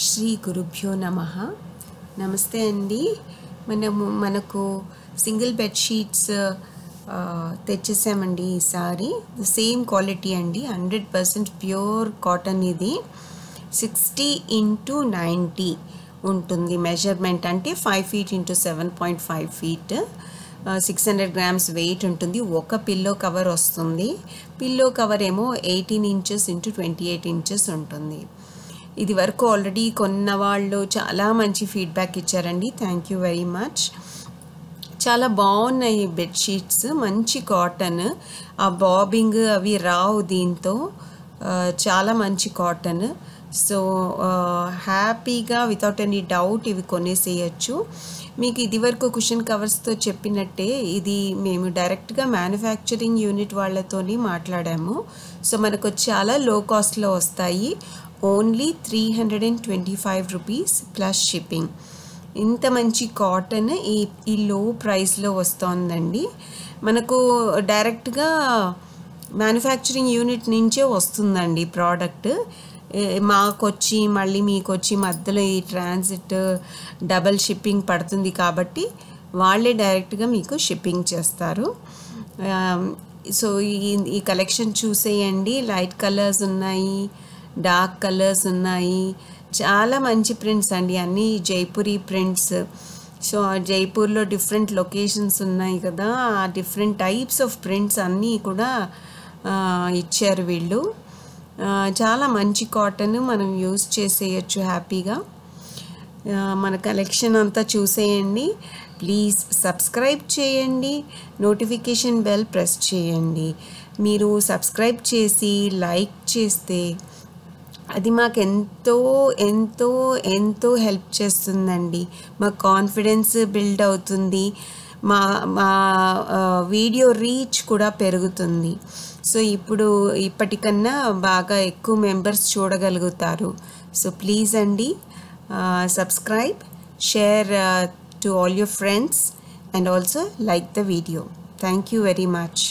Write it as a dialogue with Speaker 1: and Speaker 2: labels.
Speaker 1: శ్రీ గురుభ్యో నమః. నమస్తే అండి. మనకు సింగిల్ బెడ్షీట్స్ తెచ్చేసామండి ఈసారి. సేమ్ క్వాలిటీ అండి, 100% ప్యూర్ కాటన్. ఇది 60x90 ఉంటుంది మెజర్మెంట్, అంటే 5 feet into 7.5 feet, 600 grams wait ఉంటుంది. ఒక పిల్లో కవర్ వస్తుంది. పిల్లో కవర్ ఏమో 18 inches into 28 inches ఉంటుంది. ఇది వరకు ఆల్రెడీ కొన్న వాళ్ళు చాలా మంచి ఫీడ్బ్యాక్ ఇచ్చారండి. Thank you very much. చాలా బాగున్నాయి బెడ్షీట్స్, మంచి కాటన్. ఆ బాబింగ్ అవి రావు దీంతో, చాలా మంచి కాటన్. సో హ్యాపీగా వితౌట్ ఎనీ డౌట్ ఇవి కొనేసేయచ్చు. మీకు ఇది వరకు కుషన్ కవర్స్తో చెప్పినట్టే ఇది మేము డైరెక్ట్గా మ్యానుఫ్యాక్చరింగ్ యూనిట్ వాళ్ళతోని మాట్లాడాము. సో మనకు చాలా లో కాస్ట్లో వస్తాయి. Only 325 rupees plus shipping. ఇంత మంచి కాటన్ ఈ లో ప్రైస్లో వస్తుందండి. మనకు డైరెక్ట్గా మ్యానుఫ్యాక్చరింగ్ యూనిట్ నుంచే వస్తుందండి ప్రోడక్ట్. మాకొచ్చి మళ్ళీ మీకు వచ్చి మధ్యలో ఈ ట్రాన్సిట్ డబల్ షిప్పింగ్ పడుతుంది కాబట్టి వాళ్ళే డైరెక్ట్గా మీకు షిప్పింగ్ చేస్తారు. సో ఈ కలెక్షన్ చూసేయండి. లైట్ కలర్స్ ఉన్నాయి, డార్క్ కలర్స్ ఉన్నాయి. చాలా మంచి ప్రింట్స్ అండి, అన్నీ జైపూరీ ప్రింట్స్. సో జైపూర్లో డిఫరెంట్ లొకేషన్స్ ఉన్నాయి కదా, ఆ డిఫరెంట్ టైప్స్ ఆఫ్ ప్రింట్స్ అన్నీ కూడా ఇచ్చారు వీళ్ళు. చాలా మంచి కాటన్, మనం యూజ్ చేసేయచ్చు హ్యాపీగా. మన కలెక్షన్ అంతా చూసేయండి. ప్లీజ్ సబ్స్క్రైబ్ చేయండి, నోటిఫికేషన్ బెల్ ప్రెస్ చేయండి. మీరు సబ్స్క్రైబ్ చేసి లైక్ చేస్తే అది మాకు ఎంతో ఎంతో ఎంతో హెల్ప్ చేస్తుందండి. మా కాన్ఫిడెన్స్ బిల్డ్ అవుతుంది, మా వీడియో రీచ్ కూడా పెరుగుతుంది. సో ఇప్పటికన్నా బాగా ఎక్కువ మెంబర్స్ చూడగలుగుతారు. సో ప్లీజ్ అండి, subscribe, share to all your friends and also like the video. Thank you very much.